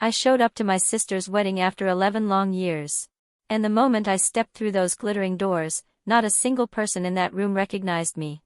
I showed up to my sister's wedding after 11 long years. And the moment I stepped through those glittering doors, not a single person in that room recognized me.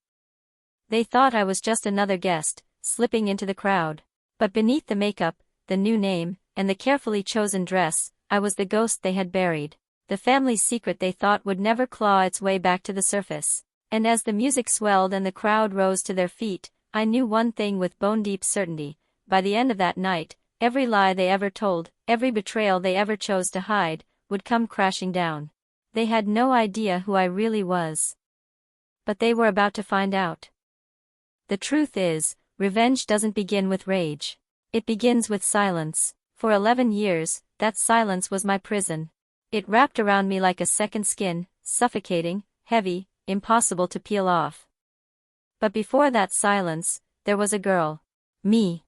They thought I was just another guest, slipping into the crowd. But beneath the makeup, the new name, and the carefully chosen dress, I was the ghost they had buried. The family's secret they thought would never claw its way back to the surface. And as the music swelled and the crowd rose to their feet, I knew one thing with bone-deep certainty. By the end of that night, every lie they ever told, every betrayal they ever chose to hide, would come crashing down. They had no idea who I really was. But they were about to find out. The truth is, revenge doesn't begin with rage. It begins with silence. For 11 years, that silence was my prison. It wrapped around me like a second skin, suffocating, heavy, impossible to peel off. But before that silence, there was a girl. Me.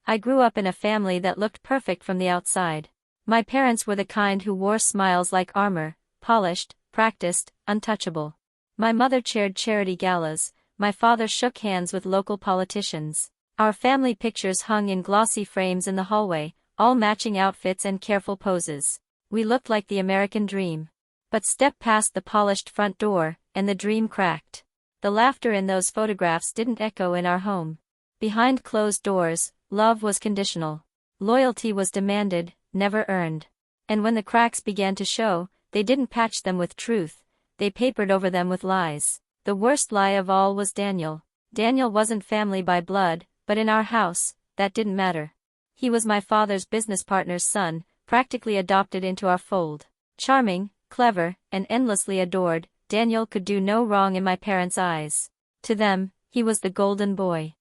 I grew up in a family that looked perfect from the outside. My parents were the kind who wore smiles like armor, polished, practiced, untouchable. My mother chaired charity galas, my father shook hands with local politicians. Our family pictures hung in glossy frames in the hallway, all matching outfits and careful poses. We looked like the American dream. But step past the polished front door, and the dream cracked. The laughter in those photographs didn't echo in our home. Behind closed doors, love was conditional. Loyalty was demanded, never earned. And when the cracks began to show, they didn't patch them with truth, they papered over them with lies. The worst lie of all was Daniel. Daniel wasn't family by blood, but in our house, that didn't matter. He was my father's business partner's son, practically adopted into our fold. Charming, clever, and endlessly adored, Daniel could do no wrong in my parents' eyes. To them, he was the golden boy.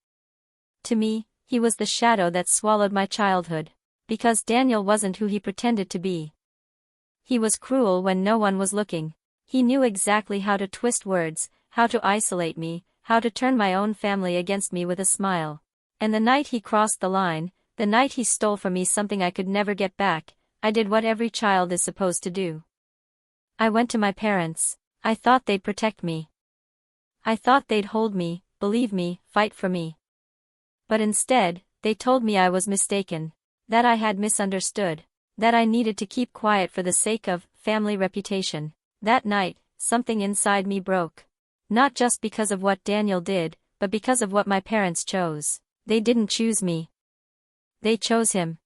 To me, he was the shadow that swallowed my childhood. Because Daniel wasn't who he pretended to be. He was cruel when no one was looking. He knew exactly how to twist words, how to isolate me, how to turn my own family against me with a smile. And the night he crossed the line, the night he stole from me something I could never get back, I did what every child is supposed to do. I went to my parents. I thought they'd protect me. I thought they'd hold me, believe me, fight for me. But instead, they told me I was mistaken. That I had misunderstood. That I needed to keep quiet for the sake of family reputation. That night, something inside me broke. Not just because of what Daniel did, but because of what my parents chose. They didn't choose me. They chose him.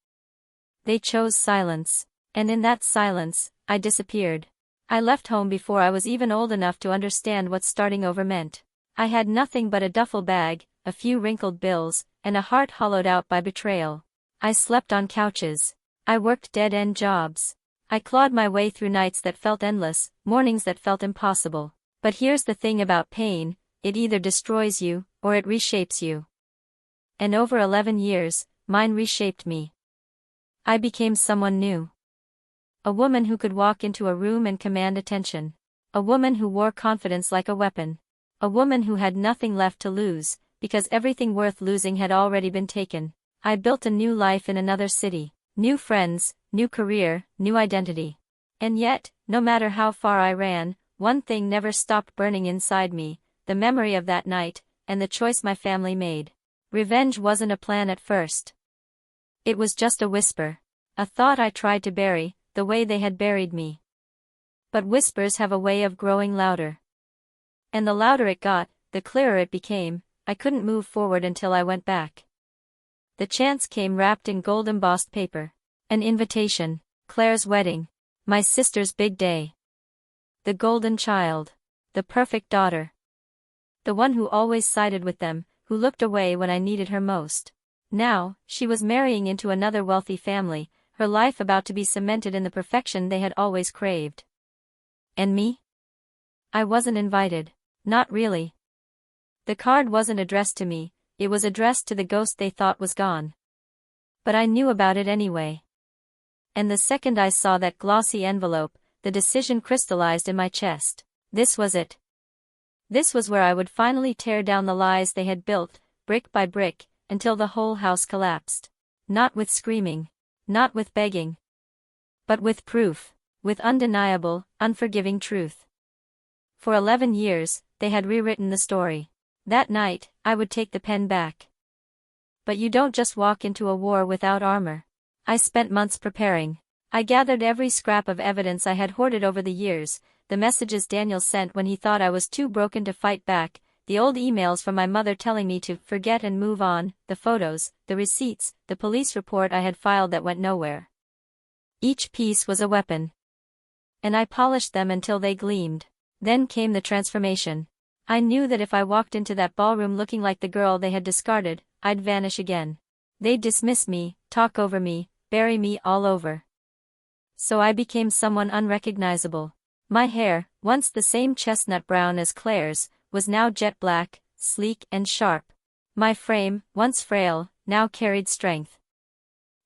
They chose silence. And in that silence, I disappeared. I left home before I was even old enough to understand what starting over meant. I had nothing but a duffel bag, a few wrinkled bills, and a heart hollowed out by betrayal. I slept on couches. I worked dead-end jobs. I clawed my way through nights that felt endless, mornings that felt impossible. But here's the thing about pain, it either destroys you, or it reshapes you. And over 11 years, mine reshaped me. I became someone new. A woman who could walk into a room and command attention. A woman who wore confidence like a weapon. A woman who had nothing left to lose, because everything worth losing had already been taken. I built a new life in another city, new friends, new career, new identity. And yet, no matter how far I ran, one thing never stopped burning inside me, the memory of that night, and the choice my family made. Revenge wasn't a plan at first. It was just a whisper. A thought I tried to bury, the way they had buried me. But whispers have a way of growing louder. And the louder it got, the clearer it became. I couldn't move forward until I went back. The chance came wrapped in gold-embossed paper. An invitation. Claire's wedding. My sister's big day. The golden child. The perfect daughter. The one who always sided with them, who looked away when I needed her most. Now, she was marrying into another wealthy family, her life about to be cemented in the perfection they had always craved. And me? I wasn't invited. Not really. The card wasn't addressed to me, it was addressed to the ghost they thought was gone. But I knew about it anyway. And the second I saw that glossy envelope, the decision crystallized in my chest. This was it. This was where I would finally tear down the lies they had built, brick by brick, until the whole house collapsed. Not with screaming. Not with begging. But with proof. With undeniable, unforgiving truth. For 11 years, they had rewritten the story. That night, I would take the pen back. But you don't just walk into a war without armor. I spent months preparing. I gathered every scrap of evidence I had hoarded over the years, the messages Daniel sent when he thought I was too broken to fight back, the old emails from my mother telling me to forget and move on, the photos, the receipts, the police report I had filed that went nowhere. Each piece was a weapon. And I polished them until they gleamed. Then came the transformation. I knew that if I walked into that ballroom looking like the girl they had discarded, I'd vanish again. They'd dismiss me, talk over me, bury me all over. So I became someone unrecognizable. My hair, once the same chestnut brown as Claire's, was now jet black, sleek and sharp. My frame, once frail, now carried strength.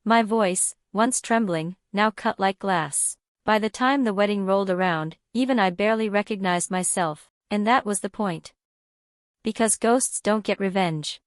My voice, once trembling, now cut like glass. By the time the wedding rolled around, even I barely recognized myself, and that was the point. Because ghosts don't get revenge.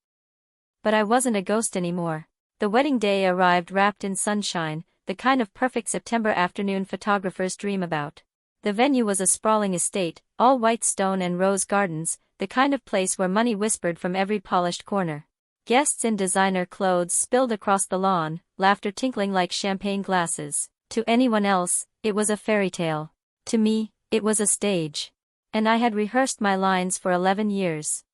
But I wasn't a ghost anymore. The wedding day arrived wrapped in sunshine, the kind of perfect September afternoon photographers dream about. The venue was a sprawling estate, all white stone and rose gardens, the kind of place where money whispered from every polished corner. Guests in designer clothes spilled across the lawn, laughter tinkling like champagne glasses. To anyone else, it was a fairy tale. To me, it was a stage. And I had rehearsed my lines for 11 years.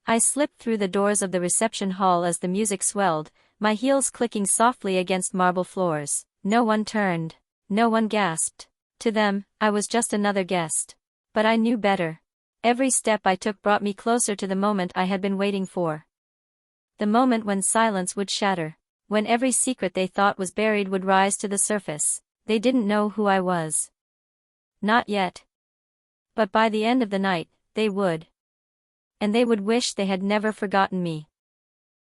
I slipped through the doors of the reception hall as the music swelled, my heels clicking softly against marble floors. No one turned. No one gasped. To them, I was just another guest. But I knew better. Every step I took brought me closer to the moment I had been waiting for. The moment when silence would shatter. When every secret they thought was buried would rise to the surface. They didn't know who I was. Not yet. But by the end of the night, they would. And they would wish they had never forgotten me.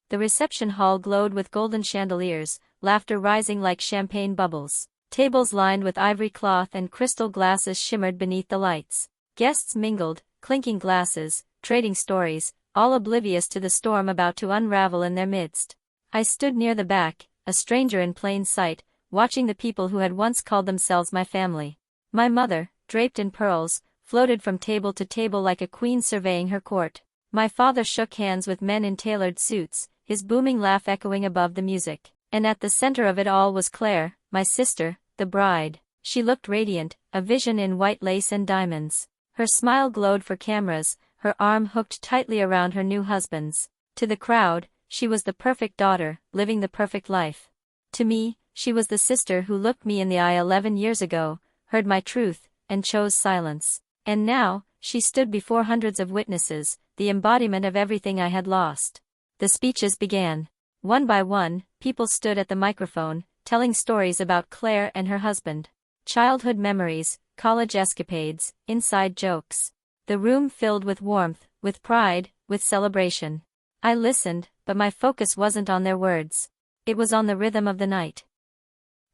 The reception hall glowed with golden chandeliers, laughter rising like champagne bubbles. Tables lined with ivory cloth and crystal glasses shimmered beneath the lights. Guests mingled, clinking glasses, trading stories, all oblivious to the storm about to unravel in their midst. I stood near the back, a stranger in plain sight, watching the people who had once called themselves my family. My mother, draped in pearls, floated from table to table like a queen surveying her court. My father shook hands with men in tailored suits, his booming laugh echoing above the music. And at the center of it all was Claire, my sister, the bride. She looked radiant, a vision in white lace and diamonds. Her smile glowed for cameras, her arm hooked tightly around her new husband's. To the crowd, she was the perfect daughter, living the perfect life. To me, she was the sister who looked me in the eye 11 years ago, heard my truth, and chose silence. And now, she stood before hundreds of witnesses, the embodiment of everything I had lost. The speeches began. One by one, people stood at the microphone, telling stories about Claire and her husband. Childhood memories, college escapades, inside jokes. The room filled with warmth, with pride, with celebration. I listened, but my focus wasn't on their words. It was on the rhythm of the night.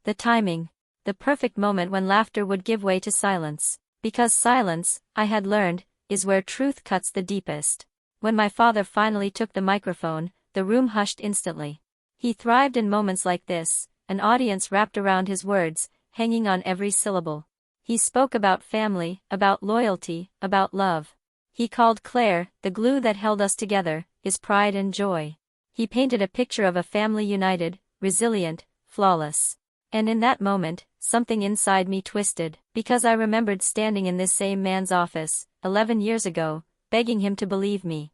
The timing. The perfect moment when laughter would give way to silence. Because silence, I had learned, is where truth cuts the deepest. When my father finally took the microphone, the room hushed instantly. He thrived in moments like this, an audience wrapped around his words, hanging on every syllable. He spoke about family, about loyalty, about love. He called Claire, the glue that held us together, his pride and joy. He painted a picture of a family united, resilient, flawless. And in that moment, something inside me twisted, because I remembered standing in this same man's office, 11 years ago, begging him to believe me.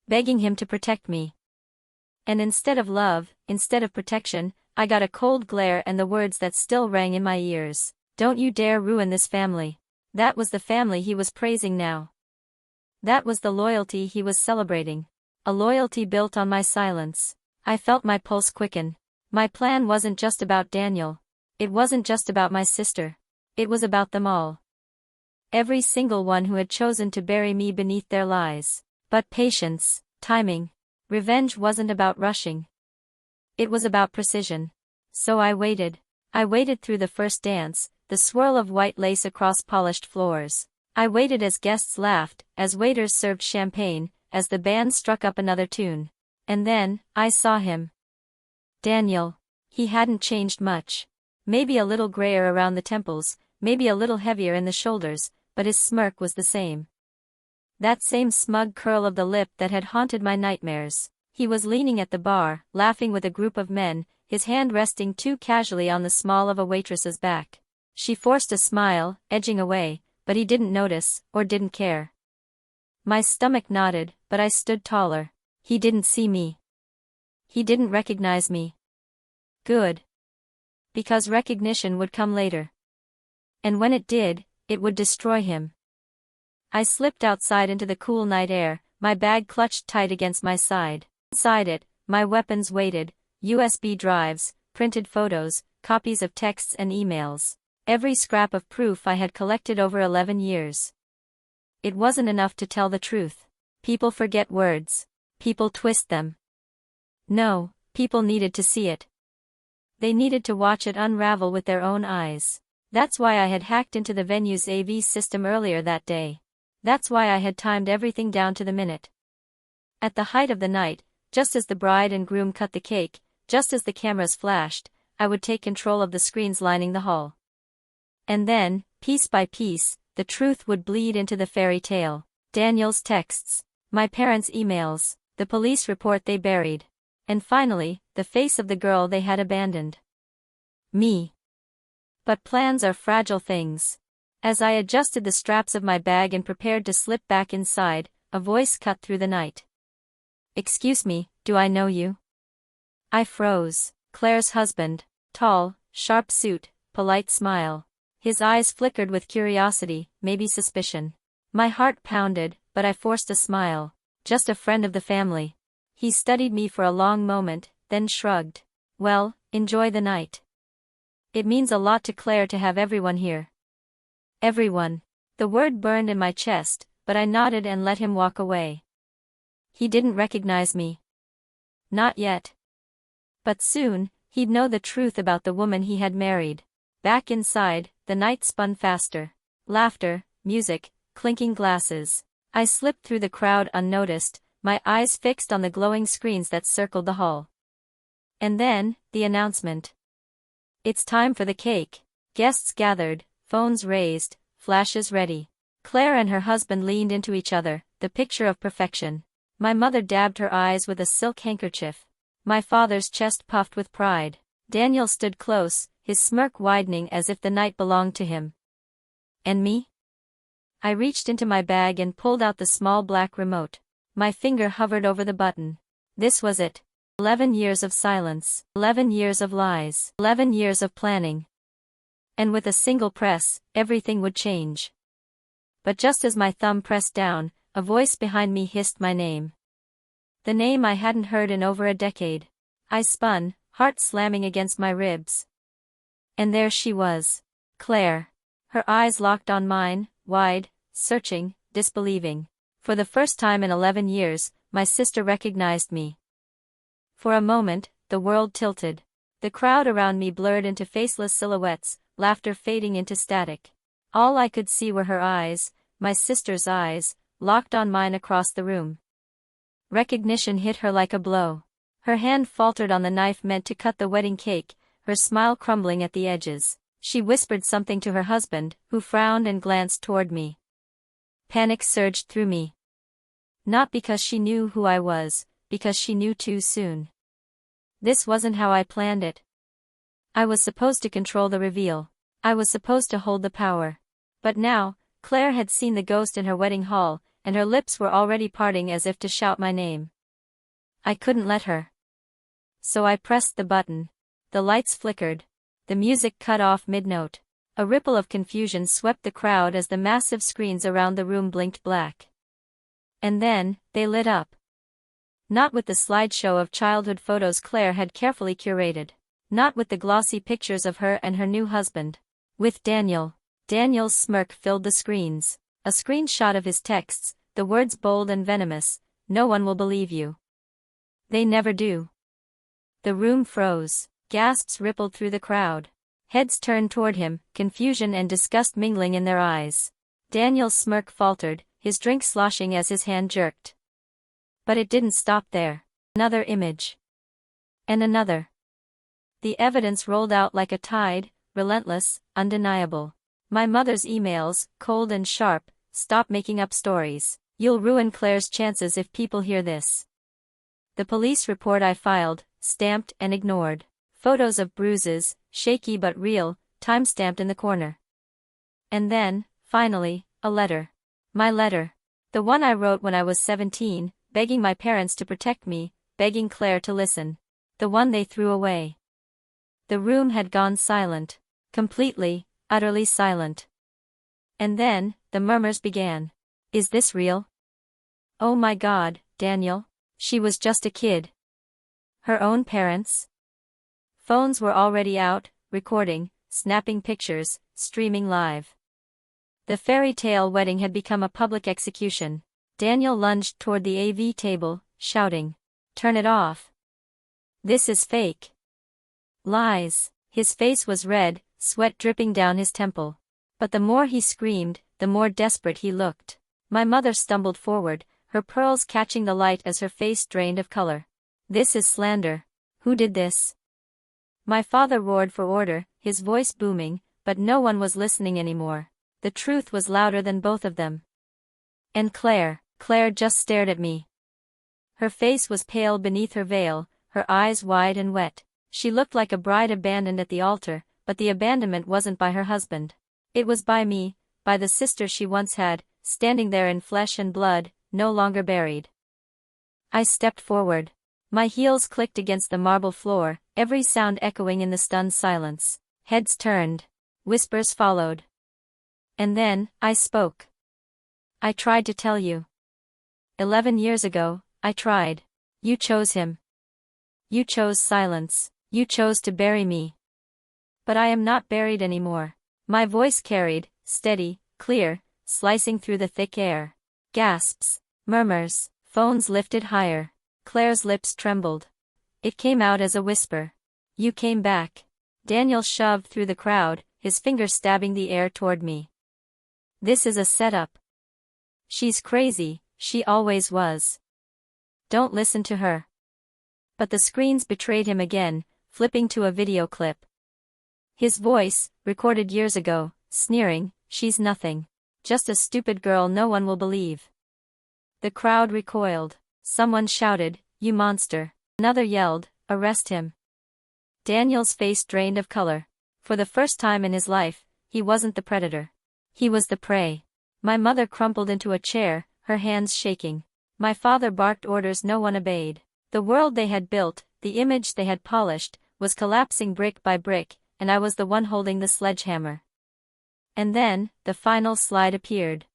Begging him to protect me. And instead of love, instead of protection, I got a cold glare and the words that still rang in my ears. Don't you dare ruin this family. That was the family he was praising now. That was the loyalty he was celebrating. A loyalty built on my silence. I felt my pulse quicken. My plan wasn't just about Daniel. It wasn't just about my sister. It was about them all. Every single one who had chosen to bury me beneath their lies. But patience, timing. Revenge wasn't about rushing. It was about precision. So I waited. I waited through the first dance, the swirl of white lace across polished floors. I waited as guests laughed, as waiters served champagne, as the band struck up another tune. And then, I saw him. Daniel. He hadn't changed much. Maybe a little grayer around the temples, maybe a little heavier in the shoulders, but his smirk was the same. That same smug curl of the lip that had haunted my nightmares. He was leaning at the bar, laughing with a group of men, his hand resting too casually on the small of a waitress's back. She forced a smile, edging away, but he didn't notice, or didn't care. My stomach knotted, but I stood taller. He didn't see me. He didn't recognize me. Good. Because recognition would come later. And when it did, it would destroy him. I slipped outside into the cool night air, my bag clutched tight against my side. Inside it, my weapons waited, USB drives, printed photos, copies of texts and emails. Every scrap of proof I had collected over 11 years. It wasn't enough to tell the truth. People forget words. People twist them. No, people needed to see it. They needed to watch it unravel with their own eyes. That's why I had hacked into the venue's AV system earlier that day. That's why I had timed everything down to the minute. At the height of the night, just as the bride and groom cut the cake, just as the cameras flashed, I would take control of the screens lining the hall. And then, piece by piece, the truth would bleed into the fairy tale. Daniel's texts, my parents' emails, the police report they buried. And finally, the face of the girl they had abandoned. Me. But plans are fragile things. As I adjusted the straps of my bag and prepared to slip back inside, a voice cut through the night. "Excuse me, do I know you?" I froze. Claire's husband. Tall, sharp suit, polite smile. His eyes flickered with curiosity, maybe suspicion. My heart pounded, but I forced a smile. Just a friend of the family. He studied me for a long moment, then shrugged. "Well, enjoy the night. It means a lot to Claire to have everyone here." Everyone. The word burned in my chest, but I nodded and let him walk away. He didn't recognize me. Not yet. But soon, he'd know the truth about the woman he had married. Back inside, the night spun faster. Laughter, music, clinking glasses. I slipped through the crowd unnoticed, my eyes fixed on the glowing screens that circled the hall. And then, the announcement. "It's time for the cake." Guests gathered, phones raised, flashes ready. Claire and her husband leaned into each other, the picture of perfection. My mother dabbed her eyes with a silk handkerchief. My father's chest puffed with pride. Daniel stood close, his smirk widening as if the night belonged to him. And me? I reached into my bag and pulled out the small black remote. My finger hovered over the button. This was it. 11 years of silence, 11 years of lies, 11 years of planning. And with a single press, everything would change. But just as my thumb pressed down, a voice behind me hissed my name. The name I hadn't heard in over a decade. I spun, heart slamming against my ribs. And there she was. Claire. Her eyes locked on mine, wide, searching, disbelieving. For the first time in 11 years, my sister recognized me. For a moment, the world tilted. The crowd around me blurred into faceless silhouettes, laughter fading into static. All I could see were her eyes, my sister's eyes, locked on mine across the room. Recognition hit her like a blow. Her hand faltered on the knife meant to cut the wedding cake, her smile crumbling at the edges. She whispered something to her husband, who frowned and glanced toward me. Panic surged through me. Not because she knew who I was, because she knew too soon. This wasn't how I planned it. I was supposed to control the reveal. I was supposed to hold the power. But now, Claire had seen the ghost in her wedding hall, and her lips were already parting as if to shout my name. I couldn't let her. So I pressed the button. The lights flickered. The music cut off mid-note. A ripple of confusion swept the crowd as the massive screens around the room blinked black. And then, they lit up. Not with the slideshow of childhood photos Claire had carefully curated. Not with the glossy pictures of her and her new husband. With Daniel. Daniel's smirk filled the screens. A screenshot of his texts, the words bold and venomous, "No one will believe you." They never do. The room froze. Gasps rippled through the crowd. Heads turned toward him, confusion and disgust mingling in their eyes. Daniel's smirk faltered, his drink sloshing as his hand jerked. But it didn't stop there. Another image. And another. The evidence rolled out like a tide, relentless, undeniable. My mother's emails, cold and sharp, "Stop making up stories. You'll ruin Claire's chances if people hear this." The police report I filed, stamped and ignored. Photos of bruises, shaky but real, time-stamped in the corner. And then, finally, a letter. My letter. The one I wrote when I was 17, begging my parents to protect me, begging Claire to listen. The one they threw away. The room had gone silent. Completely, utterly silent. And then, the murmurs began. Is this real? Oh my God, Daniel. She was just a kid. Her own parents? Phones were already out, recording, snapping pictures, streaming live. The fairy tale wedding had become a public execution. Daniel lunged toward the AV table, shouting. Turn it off. This is fake. Lies. His face was red, sweat dripping down his temple. But the more he screamed, the more desperate he looked. My mother stumbled forward, her pearls catching the light as her face drained of color. This is slander. Who did this? My father roared for order, his voice booming, but no one was listening anymore. The truth was louder than both of them. And Claire just stared at me. Her face was pale beneath her veil, her eyes wide and wet. She looked like a bride abandoned at the altar, but the abandonment wasn't by her husband. It was by me, by the sister she once had, standing there in flesh and blood, no longer buried. I stepped forward. My heels clicked against the marble floor, every sound echoing in the stunned silence. Heads turned. Whispers followed. And then, I spoke. I tried to tell you. 11 years ago, I tried. You chose him. You chose silence. You chose to bury me. But I am not buried anymore. My voice carried, steady, clear, slicing through the thick air. Gasps, murmurs, phones lifted higher. Claire's lips trembled. It came out as a whisper. You came back. Daniel shoved through the crowd, his fingers stabbing the air toward me. This is a setup. She's crazy, she always was. Don't listen to her. But the screens betrayed him again, flipping to a video clip. His voice, recorded years ago, sneering, she's nothing. Just a stupid girl no one will believe. The crowd recoiled. Someone shouted, you monster. Another yelled, arrest him. Daniel's face drained of color. For the first time in his life, he wasn't the predator. He was the prey. My mother crumpled into a chair, her hands shaking. My father barked orders no one obeyed. The world they had built, the image they had polished, was collapsing brick by brick, and I was the one holding the sledgehammer. And then, the final slide appeared.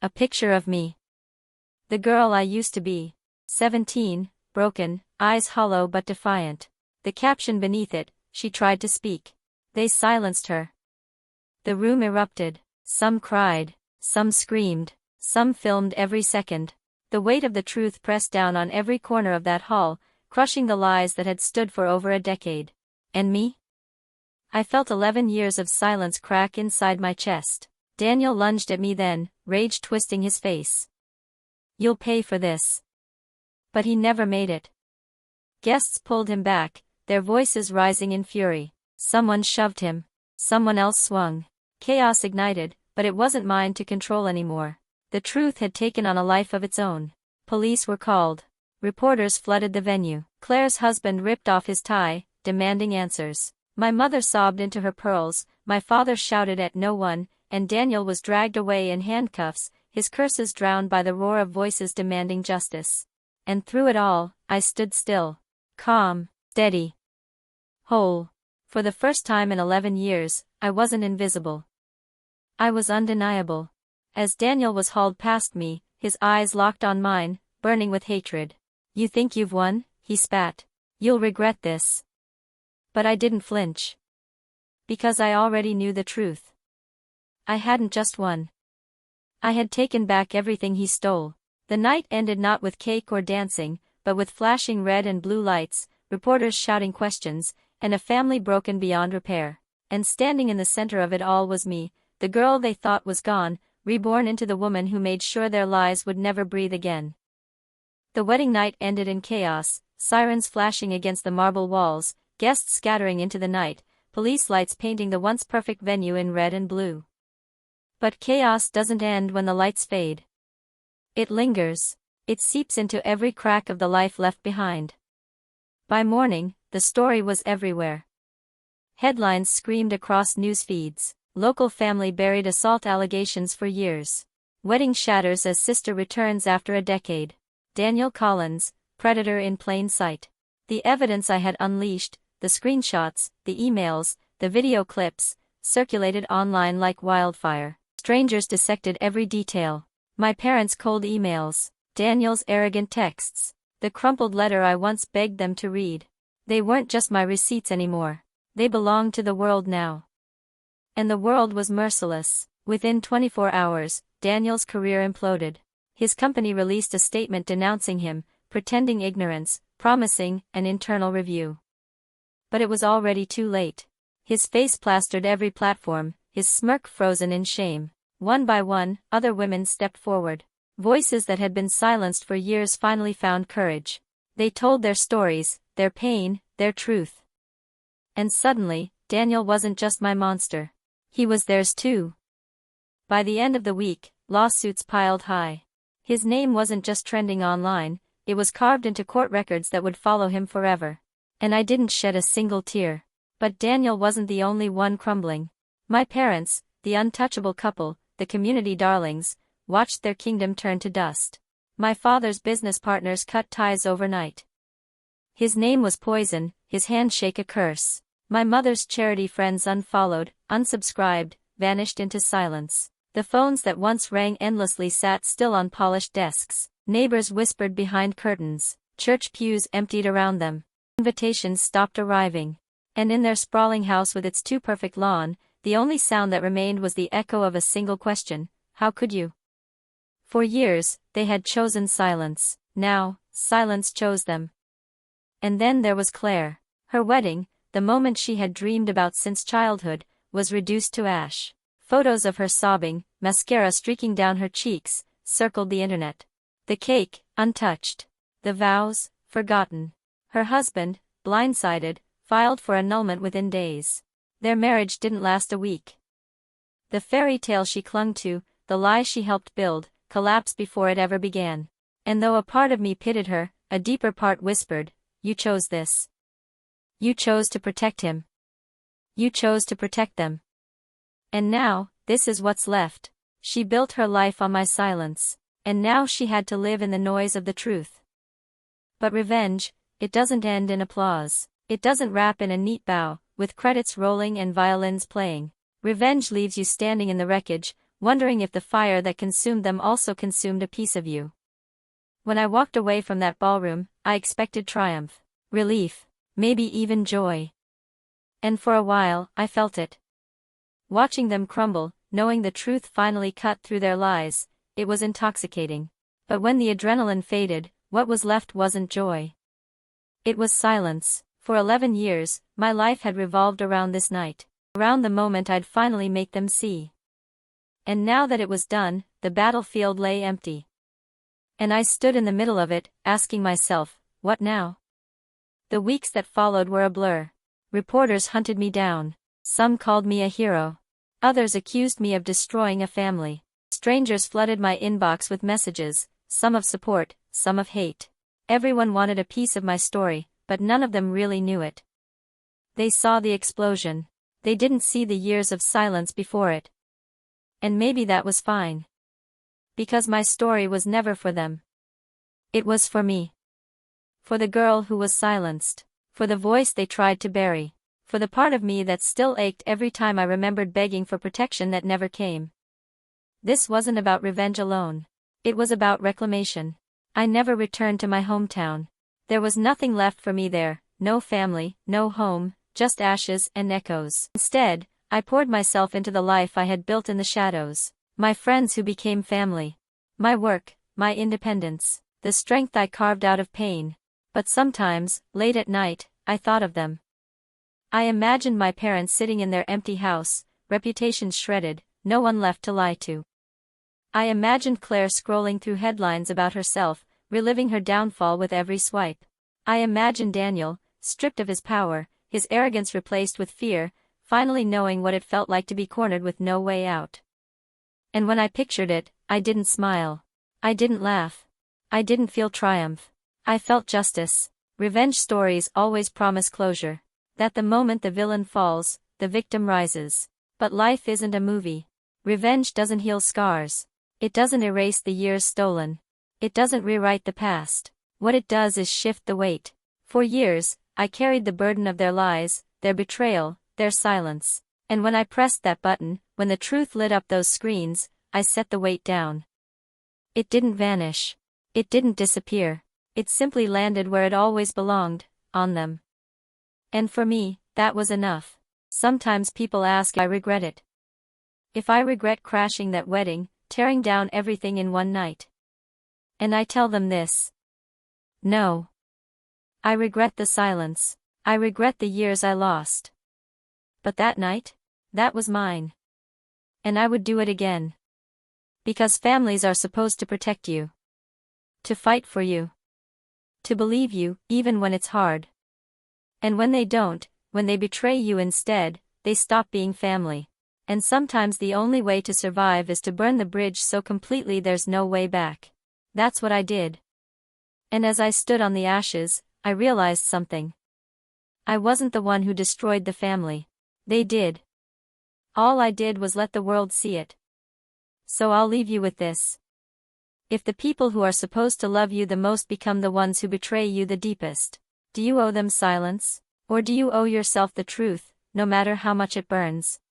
A picture of me. The girl I used to be. 17, broken, eyes hollow but defiant. The caption beneath it, she tried to speak. They silenced her. The room erupted. Some cried, some screamed, some filmed every second. The weight of the truth pressed down on every corner of that hall, crushing the lies that had stood for over a decade. And me? I felt 11 years of silence crack inside my chest. Daniel lunged at me then, rage twisting his face. You'll pay for this. But he never made it. Guests pulled him back, their voices rising in fury. Someone shoved him. Someone else swung. Chaos ignited, but it wasn't mine to control anymore. The truth had taken on a life of its own. Police were called. Reporters flooded the venue. Claire's husband ripped off his tie, demanding answers. My mother sobbed into her pearls, my father shouted at no one, and Daniel was dragged away in handcuffs, his curses drowned by the roar of voices demanding justice. And through it all, I stood still. Calm, steady, whole. For the first time in 11 years, I wasn't invisible. I was undeniable. As Daniel was hauled past me, his eyes locked on mine, burning with hatred. You think you've won? He spat. You'll regret this. But I didn't flinch. Because I already knew the truth. I hadn't just won. I had taken back everything he stole. The night ended not with cake or dancing, but with flashing red and blue lights, reporters shouting questions, and a family broken beyond repair. And standing in the center of it all was me, the girl they thought was gone, reborn into the woman who made sure their lives would never breathe again. The wedding night ended in chaos, sirens flashing against the marble walls, guests scattering into the night, police lights painting the once perfect venue in red and blue. But chaos doesn't end when the lights fade. It lingers. It seeps into every crack of the life left behind. By morning, the story was everywhere. Headlines screamed across news feeds. Local family buried assault allegations for years. Wedding shatters as sister returns after a decade. Daniel Collins, predator in plain sight. The evidence I had unleashed, the screenshots, the emails, the video clips, circulated online like wildfire. Strangers dissected every detail. My parents' cold emails, Daniel's arrogant texts, the crumpled letter I once begged them to read. They weren't just my receipts anymore. They belonged to the world now. And the world was merciless. Within 24 hours, Daniel's career imploded. His company released a statement denouncing him, pretending ignorance, promising an internal review. But it was already too late. His face plastered every platform, his smirk frozen in shame. One by one, other women stepped forward. Voices that had been silenced for years finally found courage. They told their stories, their pain, their truth. And suddenly, Daniel wasn't just my monster. He was theirs too. By the end of the week, lawsuits piled high. His name wasn't just trending online, it was carved into court records that would follow him forever. And I didn't shed a single tear. But Daniel wasn't the only one crumbling. My parents, the untouchable couple, the community darlings, watched their kingdom turn to dust. My father's business partners cut ties overnight. His name was poison, his handshake a curse. My mother's charity friends unfollowed, unsubscribed, vanished into silence. The phones that once rang endlessly sat still on polished desks. Neighbors whispered behind curtains. Church pews emptied around them. Invitations stopped arriving. And in their sprawling house with its too-perfect lawn, the only sound that remained was the echo of a single question: how could you? For years, they had chosen silence. Now, silence chose them. And then there was Claire. Her wedding, the moment she had dreamed about since childhood, was reduced to ash. Photos of her sobbing, mascara streaking down her cheeks, circled the internet. The cake, untouched. The vows, forgotten. Her husband, blindsided, filed for annulment within days. Their marriage didn't last a week. The fairy tale she clung to, the lie she helped build, collapsed before it ever began. And though a part of me pitied her, a deeper part whispered, "You chose this. You chose to protect him. You chose to protect them. And now, this is what's left." She built her life on my silence. And now she had to live in the noise of the truth. But revenge, it doesn't end in applause. It doesn't wrap in a neat bow, with credits rolling and violins playing. Revenge leaves you standing in the wreckage, wondering if the fire that consumed them also consumed a piece of you. When I walked away from that ballroom, I expected triumph, relief, maybe even joy. And for a while, I felt it. Watching them crumble, knowing the truth finally cut through their lies, it was intoxicating. But when the adrenaline faded, what was left wasn't joy. It was silence. For 11 years, my life had revolved around this night. Around the moment I'd finally make them see. And now that it was done, the battlefield lay empty. And I stood in the middle of it, asking myself, what now? The weeks that followed were a blur. Reporters hunted me down. Some called me a hero. Others accused me of destroying a family. Strangers flooded my inbox with messages, some of support, some of hate. Everyone wanted a piece of my story, but none of them really knew it. They saw the explosion. They didn't see the years of silence before it. And maybe that was fine. Because my story was never for them. It was for me. For the girl who was silenced. For the voice they tried to bury. For the part of me that still ached every time I remembered begging for protection that never came. This wasn't about revenge alone. It was about reclamation. I never returned to my hometown. There was nothing left for me there, no family, no home, just ashes and echoes. Instead, I poured myself into the life I had built in the shadows. My friends who became family. My work, my independence, the strength I carved out of pain. But sometimes, late at night, I thought of them. I imagined my parents sitting in their empty house, reputations shredded, no one left to lie to. I imagined Claire scrolling through headlines about herself, reliving her downfall with every swipe. I imagined Daniel, stripped of his power, his arrogance replaced with fear, finally knowing what it felt like to be cornered with no way out. And when I pictured it, I didn't smile. I didn't laugh. I didn't feel triumph. I felt justice. Revenge stories always promise closure. That the moment the villain falls, the victim rises. But life isn't a movie. Revenge doesn't heal scars. It doesn't erase the years stolen. It doesn't rewrite the past. What it does is shift the weight. For years, I carried the burden of their lies, their betrayal, their silence. And when I pressed that button, when the truth lit up those screens, I set the weight down. It didn't vanish. It didn't disappear. It simply landed where it always belonged, on them. And for me, that was enough. Sometimes people ask if I regret it. If I regret crashing that wedding, tearing down everything in one night. And I tell them this. No. I regret the silence. I regret the years I lost. But that night? That was mine. And I would do it again. Because families are supposed to protect you. To fight for you. To believe you, even when it's hard. And when they don't, when they betray you instead, they stop being family. And sometimes the only way to survive is to burn the bridge so completely there's no way back. That's what I did. And as I stood on the ashes, I realized something. I wasn't the one who destroyed the family. They did. All I did was let the world see it. So I'll leave you with this. If the people who are supposed to love you the most become the ones who betray you the deepest, do you owe them silence? Or do you owe yourself the truth, no matter how much it burns?